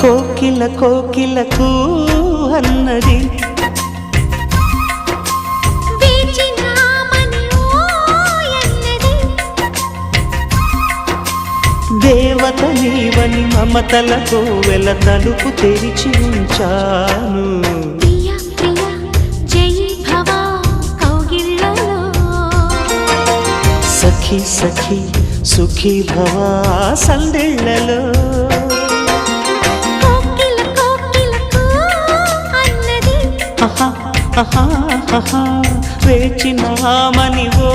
కోకిల కోకిలకు అన్నది దేవత నీవని మమతలతో వెల తలుపు తెరిచి ఉంచాను. సఖీ సఖీ సుఖీ భవ సందేళ్లలో వేచినామని ఓ